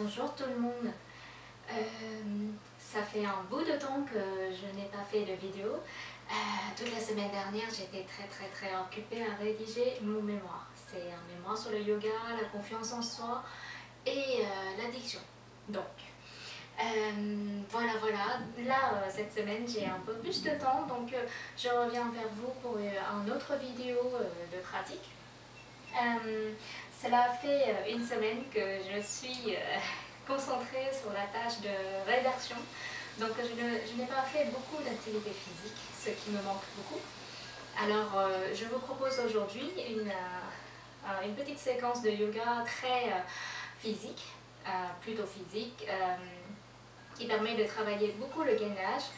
Bonjour tout le monde. Ça fait un bout de temps que je n'ai pas fait de vidéo. Toute la semaine dernière, j'étais très occupée à rédiger mon mémoire. C'est un mémoire sur le yoga, la confiance en soi et l'addiction. Donc, voilà. Là, cette semaine, j'ai un peu plus de temps, donc je reviens vers vous pour une autre vidéo de pratique. Cela fait une semaine que je suis concentrée sur la tâche de rédaction. Donc je n'ai pas fait beaucoup d'activités physiques, ce qui me manque beaucoup. Alors je vous propose aujourd'hui une petite séquence de yoga très physique, plutôt physique, qui permet de travailler beaucoup le gainage,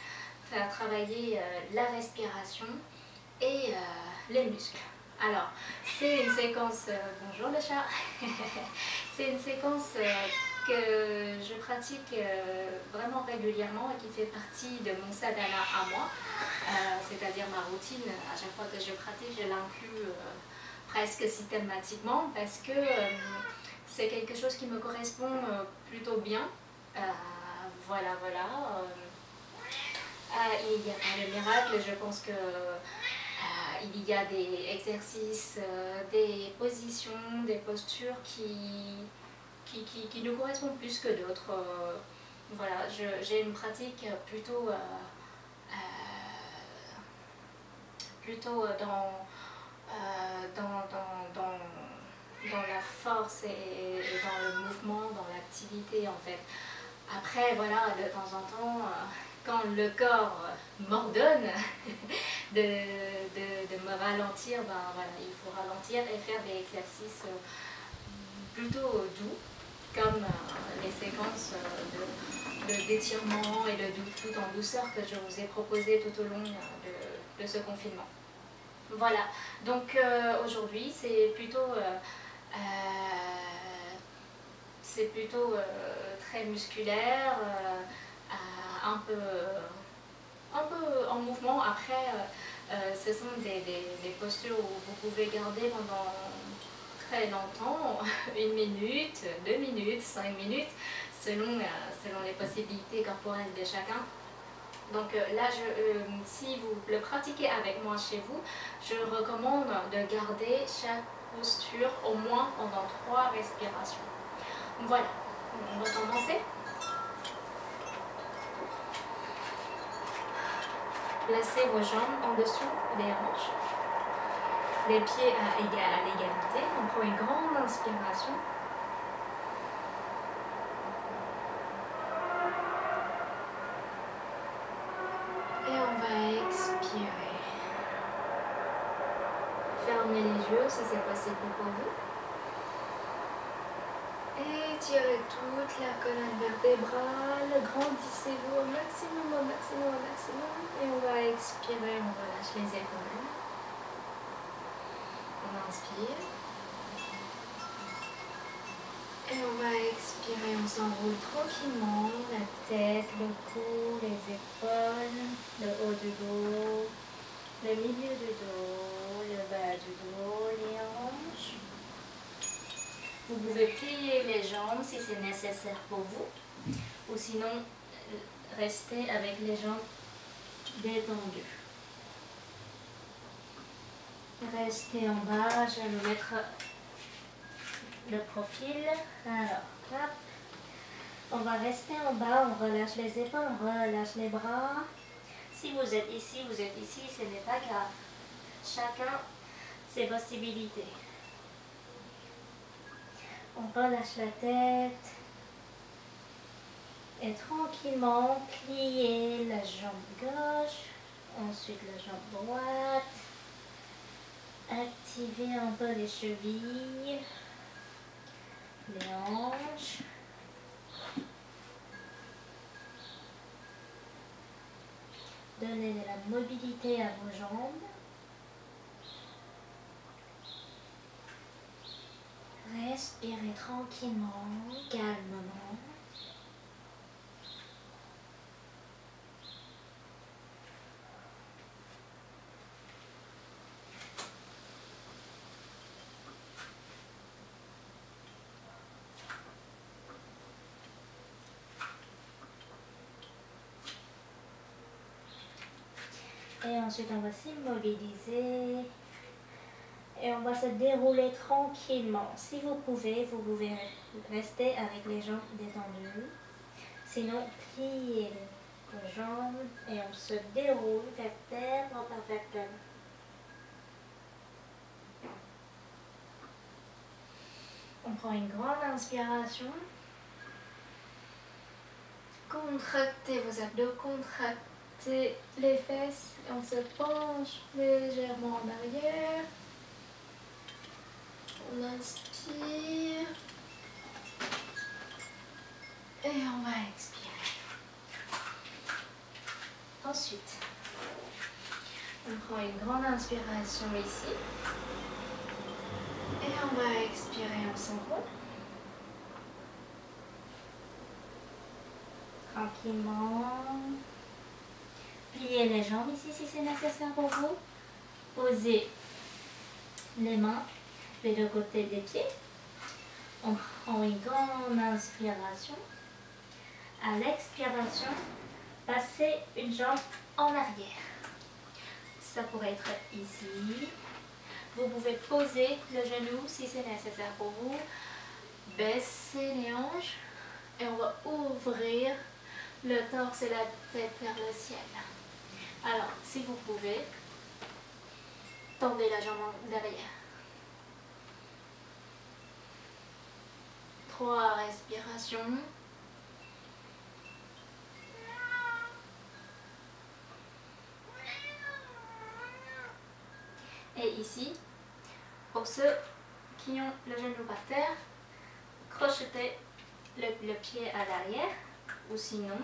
faire travailler la respiration et les muscles. Alors, c'est une séquence, bonjour le chat, c'est une séquence que je pratique vraiment régulièrement et qui fait partie de mon sadhana à moi, c'est-à-dire ma routine. À chaque fois que je pratique, je l'inclus presque systématiquement parce que c'est quelque chose qui me correspond plutôt bien. Voilà. Il n'y a pas de miracle, je pense que il y a des exercices, des positions, des postures qui nous correspondent plus que d'autres. Voilà, j'ai une pratique plutôt dans la force et dans le mouvement, dans l'activité en fait. Après, voilà, de temps en temps, quand le corps m'ordonne de me ralentir, ben voilà, il faut ralentir et faire des exercices plutôt doux, comme les séquences d'étirement et de tout en douceur que je vous ai proposé tout au long de ce confinement. Voilà, donc aujourd'hui c'est plutôt très musculaire, un peu en mouvement. Après, ce sont des postures où vous pouvez garder pendant très longtemps, 1 minute, 2 minutes, 5 minutes, selon les possibilités corporelles de chacun. Donc là, si vous le pratiquez avec moi chez vous, je recommande de garder chaque posture au moins pendant 3 respirations. Voilà, on va commencer. Placez vos jambes en dessous des hanches, les pieds à l'égalité. On prend une grande inspiration. Et on va expirer. Fermez les yeux si c'est possible pour vous. Étirez toute la colonne vertébrale, grandissez-vous au maximum. Et on va expirer, on relâche les épaules. On inspire. Et on va expirer, on s'enroule tranquillement, la tête, le cou, les épaules, le haut du dos, le milieu du dos, le bas du dos, les hanches. Vous pouvez plier les jambes si c'est nécessaire pour vous, ou sinon rester avec les jambes détendues. Restez en bas, je vais me mettre le profil. Alors, hop. On va rester en bas, on relâche les épaules, on relâche les bras. Si vous êtes ici, ce n'est pas grave. Chacun ses possibilités. On relâche la tête et tranquillement plier la jambe gauche, ensuite la jambe droite. Activez un peu les chevilles, les hanches. Donnez de la mobilité à vos jambes. Respirez tranquillement, calmement. Et ensuite, on va s'immobiliser. Et on va se dérouler tranquillement. Si vous pouvez rester avec les jambes détendues. Sinon, pliez les jambes et on se déroule vertèbre par vertèbre. On prend une grande inspiration. Contractez vos abdos, contractez les fesses. Et on se penche légèrement en arrière. On inspire. Et on va expirer. Ensuite, on prend une grande inspiration ici. Et on va expirer, on s'enroule. Tranquillement. Pliez les jambes ici si c'est nécessaire pour vous. Posez les mains des deux côtés des pieds. On prend une grande inspiration. À l'expiration, passez une jambe en arrière. Ça pourrait être ici. Vous pouvez poser le genou si c'est nécessaire pour vous. Baissez les hanches et on va ouvrir le torse et la tête vers le ciel. Alors, si vous pouvez, tendez la jambe en derrière. 3 respirations. Et ici, pour ceux qui ont le genou par terre, crochetez le pied à l'arrière ou sinon.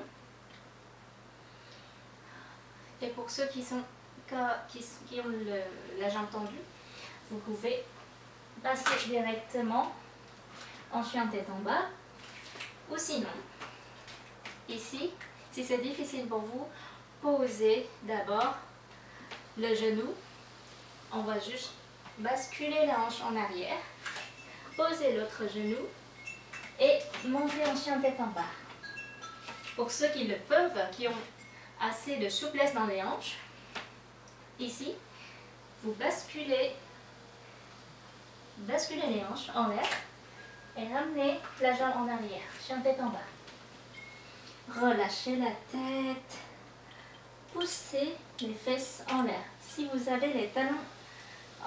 Et pour ceux qui ont la jambe tendue, vous pouvez passer directement en chien tête en bas. Ou sinon, ici, si c'est difficile pour vous, posez d'abord le genou. On va juste basculer la hanche en arrière, poser l'autre genou et monter en chien tête en bas. Pour ceux qui le peuvent, qui ont assez de souplesse dans les hanches, ici, vous basculez les hanches en l'air et ramenez la jambe en arrière, chien tête en bas. Relâchez la tête, poussez les fesses en l'air. Si vous avez les talons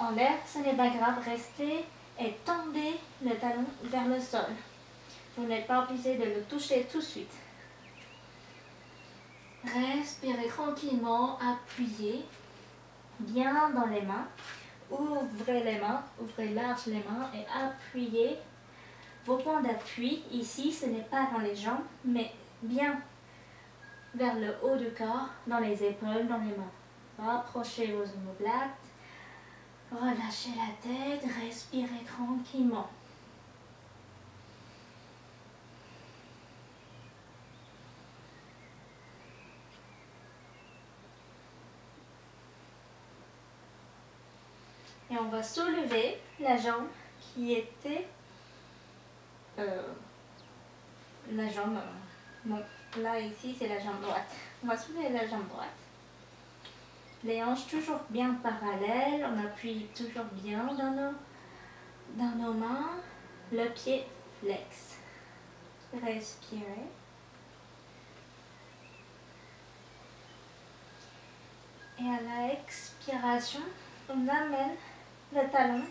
en l'air, ce n'est pas grave, restez et tendez le talon vers le sol. Vous n'êtes pas obligé de le toucher tout de suite. Respirez tranquillement, appuyez bien dans les mains. Ouvrez les mains, ouvrez large les mains et appuyez. Vos points d'appui, ici, ce n'est pas dans les jambes, mais bien vers le haut du corps, dans les épaules, dans les mains. Rapprochez vos omoplates. Relâchez la tête, respirez tranquillement. Et on va soulever la jambe qui était... la jambe... bon, là, ici, c'est la jambe droite. On va soulever la jambe droite. Les hanches toujours bien parallèles. On appuie toujours bien dans nos mains. Le pied flex. Respirez. Et à la expiration, on amène le talon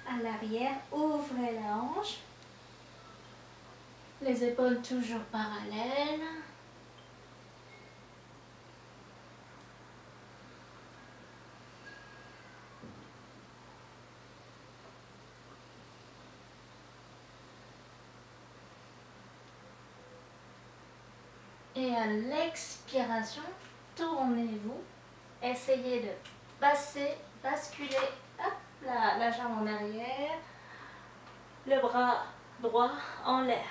à l'arrière. Ouvrez la hanche. Les épaules toujours parallèles. Et à l'expiration, tournez-vous. Essayez de basculer la jambe en arrière, le bras droit en l'air.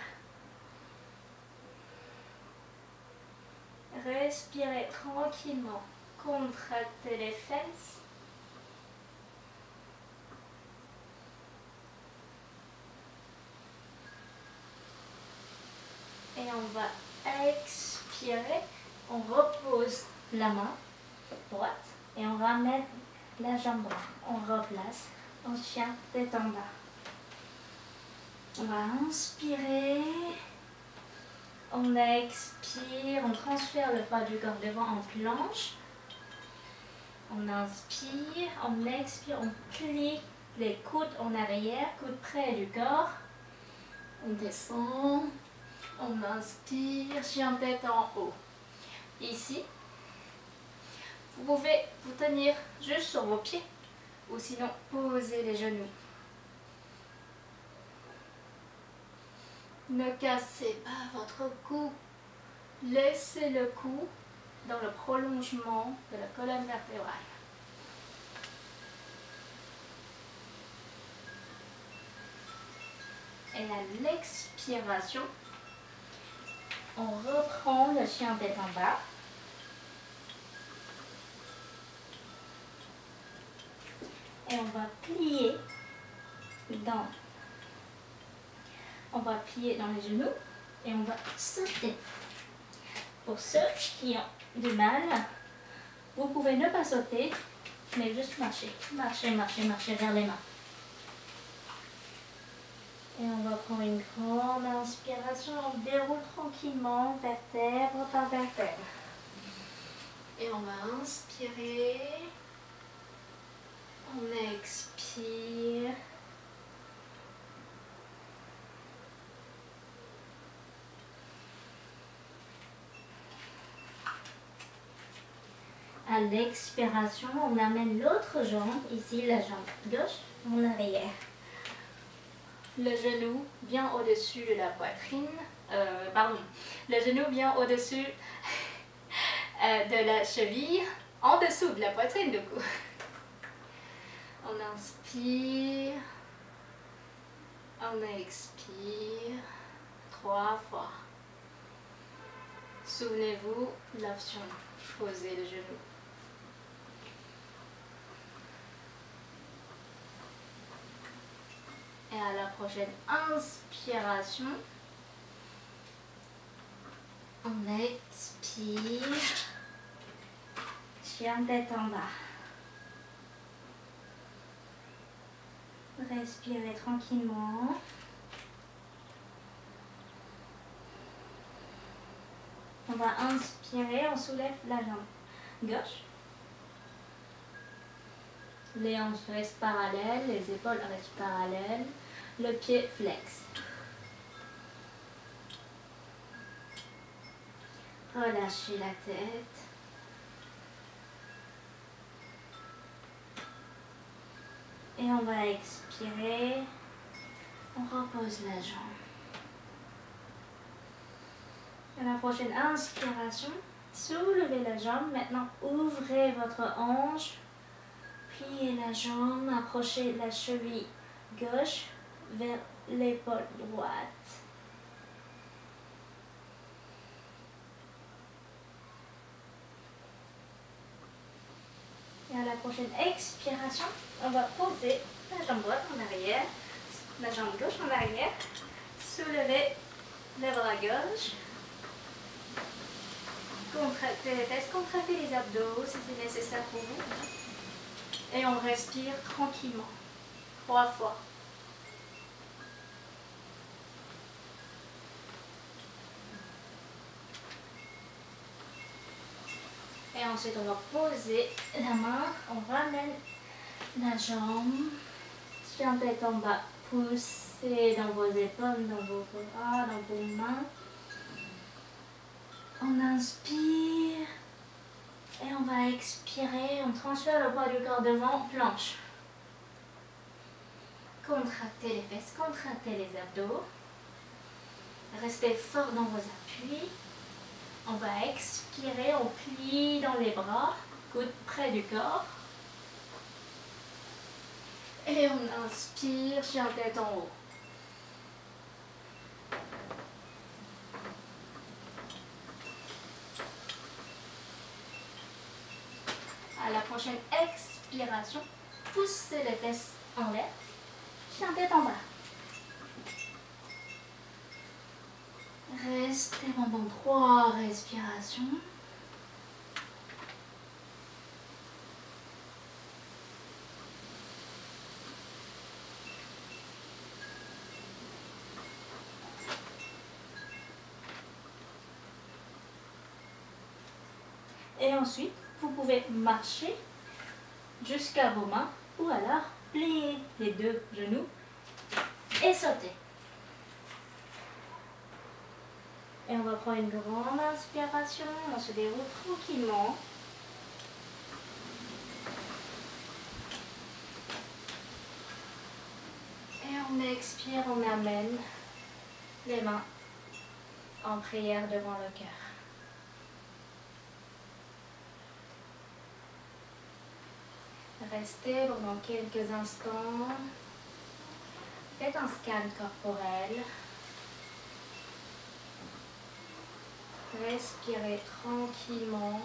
Respirez tranquillement, contractez les fesses. Et on va expirer, on repose la main droite Et on ramène la jambe droite. On replace en chien tête en bas. On va inspirer. On expire. On transfère le poids du corps devant en planche. On inspire. On expire. On plie les coudes en arrière. Coudes près du corps. On descend. On inspire. Chien tête en haut. Ici, vous pouvez vous tenir juste sur vos pieds ou sinon poser les genoux. Ne cassez pas votre cou. Laissez le cou dans le prolongement de la colonne vertébrale. Et à l'expiration, on reprend le chien tête en bas. Et on va plier dans les genoux et on va sauter. Pour ceux qui ont du mal, vous pouvez ne pas sauter, mais juste marcher. Marcher, marcher, marcher vers les mains. Et on va prendre une grande inspiration. On déroule tranquillement, vertèbre par vertèbre. Et on va inspirer. On expire. À l'expiration, on amène l'autre jambe, ici la jambe gauche, en arrière. Le genou bien au-dessus de la poitrine. Le genou bien au-dessus de la cheville, en dessous de la poitrine du coup. On inspire, on expire 3 fois. Souvenez-vous, l'option, posez le genou. Et à la prochaine inspiration, on expire, chien tête en bas. Respirez tranquillement. On va inspirer, on soulève la jambe gauche. Les hanches restent parallèles, les épaules restent parallèles, le pied flex. Relâchez la tête. Et on va expirer. On repose la jambe. À la prochaine inspiration, soulevez la jambe. Maintenant, ouvrez votre hanche. Pliez la jambe. Approchez la cheville gauche vers l'épaule droite. Et à la prochaine expiration, on va poser la jambe droite en arrière, la jambe gauche en arrière, soulever les bras gauche, contractez les fesses, contractez les abdos si c'est nécessaire pour vous. Et on respire tranquillement, 3 fois. Et ensuite, on va poser la main, on ramène la jambe, chien tête en bas, poussez dans vos épaules, dans vos bras, dans vos mains. On inspire et on va expirer, on transfère le poids du corps devant, planche. Contractez les fesses, contractez les abdos. Restez fort dans vos appuis. On va expirer, on plie dans les bras, coude près du corps. Et on inspire, chien tête en haut. À la prochaine expiration, poussez les fesses en l'air, chien tête en bas. Restez pendant 3 respirations. Et ensuite, vous pouvez marcher jusqu'à vos mains ou alors plier les deux genoux et sauter. Et on va prendre une grande inspiration, on se déroule tranquillement. Et on expire, on amène les mains en prière devant le cœur. Restez pendant quelques instants. Faites un scan corporel. Respirez tranquillement.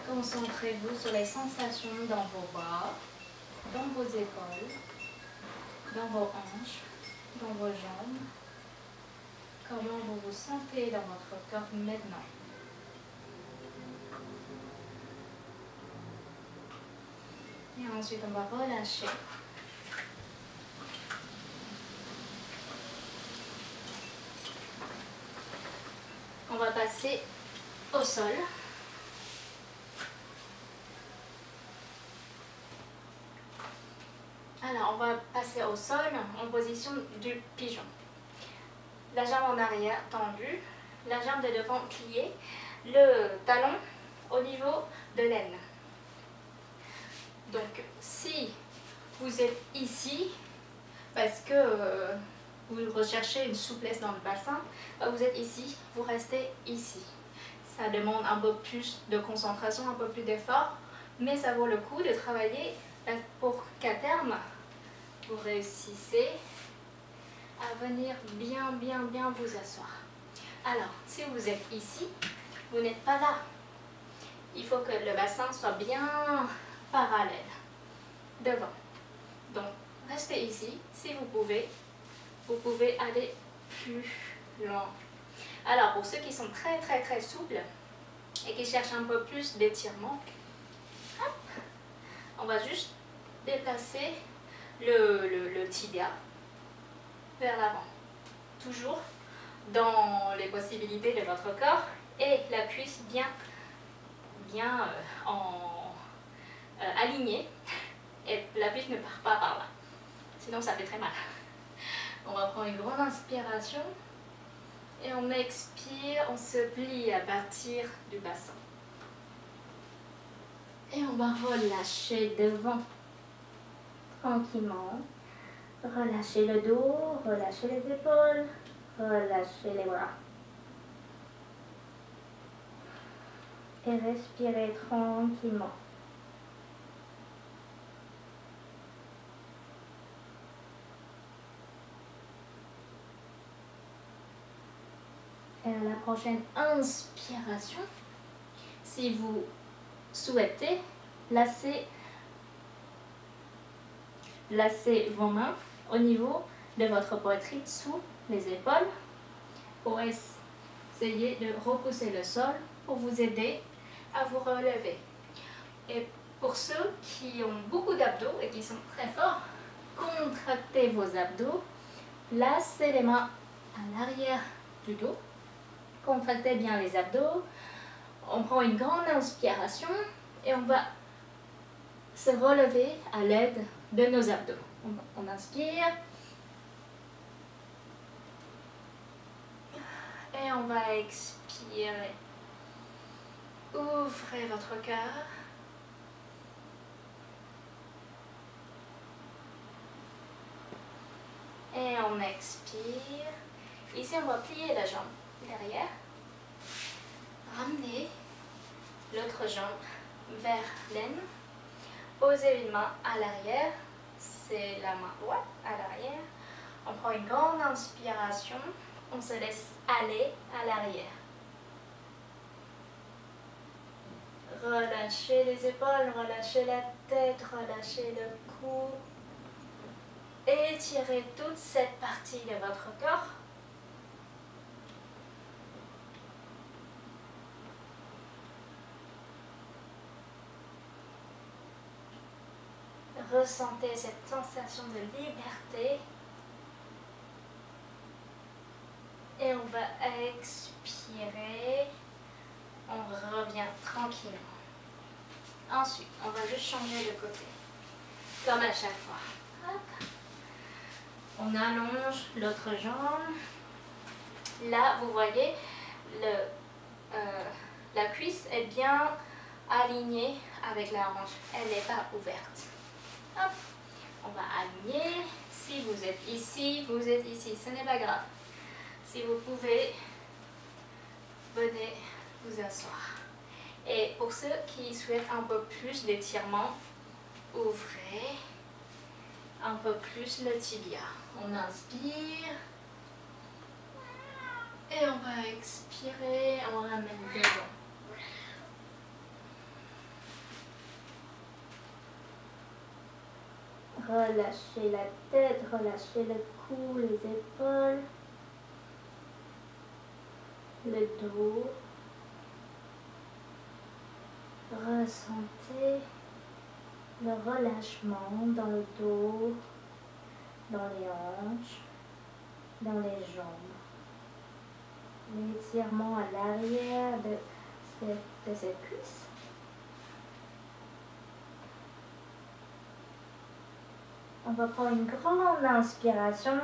Concentrez-vous sur les sensations dans vos bras, dans vos épaules, dans vos hanches, dans vos jambes. Comment vous vous sentez dans votre corps maintenant? Et ensuite, on va relâcher. On va passer au sol. Alors, on va passer au sol en position du pigeon. La jambe en arrière tendue, la jambe de devant pliée, le talon au niveau de l'aine. Donc, si vous êtes ici, parce que vous recherchez une souplesse dans le bassin, vous êtes ici, vous restez ici. Ça demande un peu plus de concentration, un peu plus d'effort, mais ça vaut le coup de travailler pour qu'à terme, vous réussissez à venir bien vous asseoir. Alors, si vous êtes ici, vous n'êtes pas là. Il faut que le bassin soit bien parallèle, devant. Donc, restez ici. Si vous pouvez aller plus loin. Alors, pour ceux qui sont très souples et qui cherchent un peu plus d'étirement, on va juste déplacer le tibia vers l'avant. Toujours dans les possibilités de votre corps et la cuisse bien alignée et la cuisse ne part pas par là. Sinon, ça fait très mal. On va prendre une grande inspiration et on expire, on se plie à partir du bassin. Et on va relâcher devant tranquillement. Relâchez le dos, relâchez les épaules, relâchez les bras. Et respirez tranquillement. Et à la prochaine inspiration, si vous souhaitez, lacez vos mains au niveau de votre poitrine sous les épaules pour essayer de repousser le sol pour vous aider à vous relever. Et pour ceux qui ont beaucoup d'abdos et qui sont très forts, contractez vos abdos, lacez les mains à l'arrière du dos, contractez bien les abdos, on prend une grande inspiration et on va se relever à l'aide de nos abdos. On inspire et on va expirer. Ouvrez votre cœur. Et on expire. Ici, on va plier la jambe derrière. Ramenez l'autre jambe vers l'aine. Posez une main à l'arrière. C'est la main droite à l'arrière. On prend une grande inspiration. On se laisse aller à l'arrière. Relâchez les épaules, relâchez la tête, relâchez le cou. Étirez toute cette partie de votre corps. Ressentez cette sensation de liberté. Et on va expirer. On revient tranquillement. Ensuite, on va juste changer de côté. Comme à chaque fois. Hop. On allonge l'autre jambe. Là, vous voyez, la cuisse est bien alignée avec la hanche. Elle n'est pas ouverte. Hop. On va aligner. Si vous êtes ici, vous êtes ici. Ce n'est pas grave. Si vous pouvez, venez vous asseoir. Et pour ceux qui souhaitent un peu plus d'étirement, ouvrez un peu plus le tibia. On inspire. Et on va expirer, on ramène devant. Relâchez la tête, relâchez le cou, les épaules, le dos. Ressentez le relâchement dans le dos, dans les hanches, dans les jambes. L'étirement à l'arrière de cette cuisse. On va prendre une grande inspiration.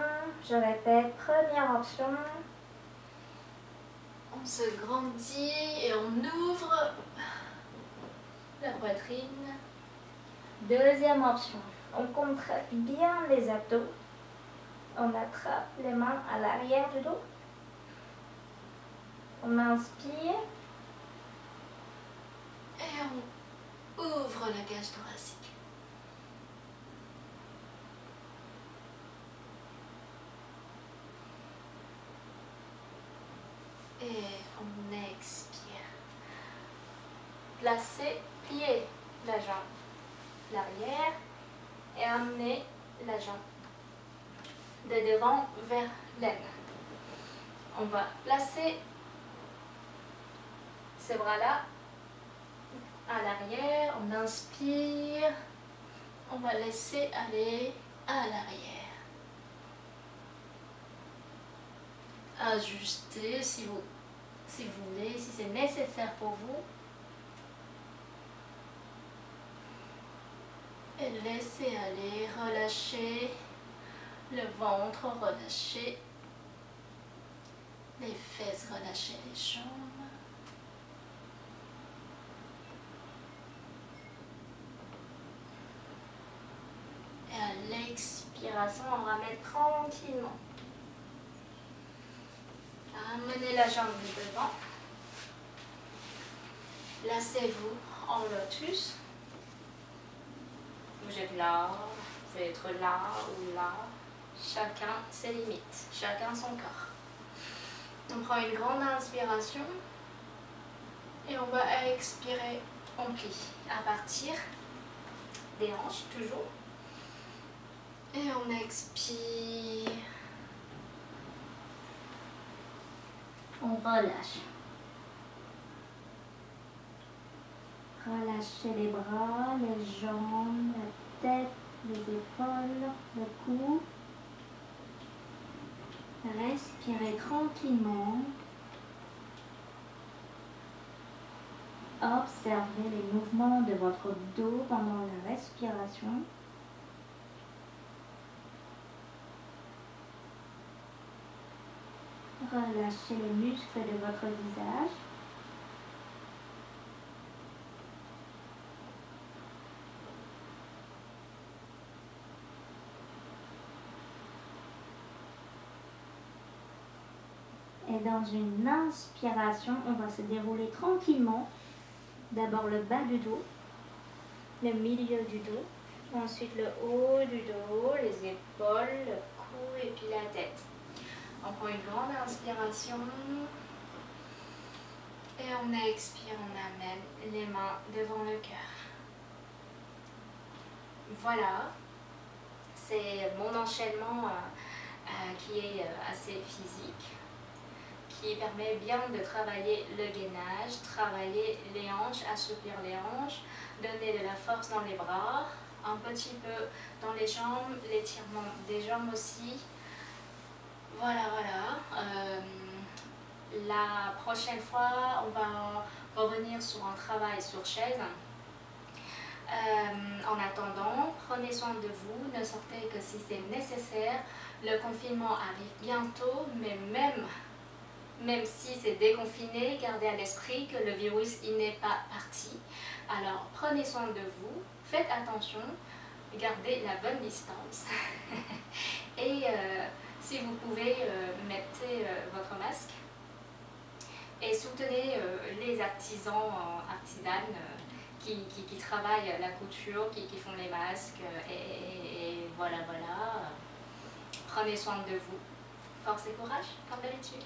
Je répète, première option. On se grandit et on ouvre la poitrine. Deuxième option. On contracte bien les abdos. On attrape les mains à l'arrière du dos. On inspire. Et on ouvre la cage thoracique. Et on expire. Placez, pliez la jambe l'arrière et amenez la jambe de devant vers l'aine. On va placer ces bras-là à l'arrière. On inspire. On va laisser aller à l'arrière. Ajustez si vous voulez, si c'est nécessaire pour vous. Et laissez aller, relâchez le ventre, relâchez les fesses, relâchez les jambes. Et à l'expiration, on ramène tranquillement. Amenez la jambe de devant. Placez-vous en lotus. Vous êtes là, vous pouvez être là ou là. Chacun ses limites, chacun son corps. On prend une grande inspiration et on va expirer, on plie à partir des hanches toujours. Et on expire. On relâche. Relâchez les bras, les jambes, la tête, les épaules, le cou. Respirez tranquillement. Observez les mouvements de votre dos pendant la respiration. Relâchez les muscles de votre visage. Et dans une inspiration, on va se dérouler tranquillement. D'abord le bas du dos, le milieu du dos, ensuite le haut du dos, les épaules, le cou et puis la tête. On prend une grande inspiration et on expire, on amène les mains devant le cœur. Voilà, c'est mon enchaînement qui est assez physique, qui permet bien de travailler le gainage, travailler les hanches, assouplir les hanches, donner de la force dans les bras, un petit peu dans les jambes, l'étirement des jambes aussi. Voilà, voilà. la prochaine fois, on va revenir sur un travail sur chaise. En attendant, prenez soin de vous, ne sortez que si c'est nécessaire. Le confinement arrive bientôt, mais même si c'est déconfiné, gardez à l'esprit que le virus il n'est pas parti. Alors prenez soin de vous, faites attention, gardez la bonne distance. Et si vous pouvez, mettez votre masque. Et soutenez les artisans, artisanes qui travaillent la couture, qui font les masques. Et voilà. Prenez soin de vous. Force et courage, comme d'habitude.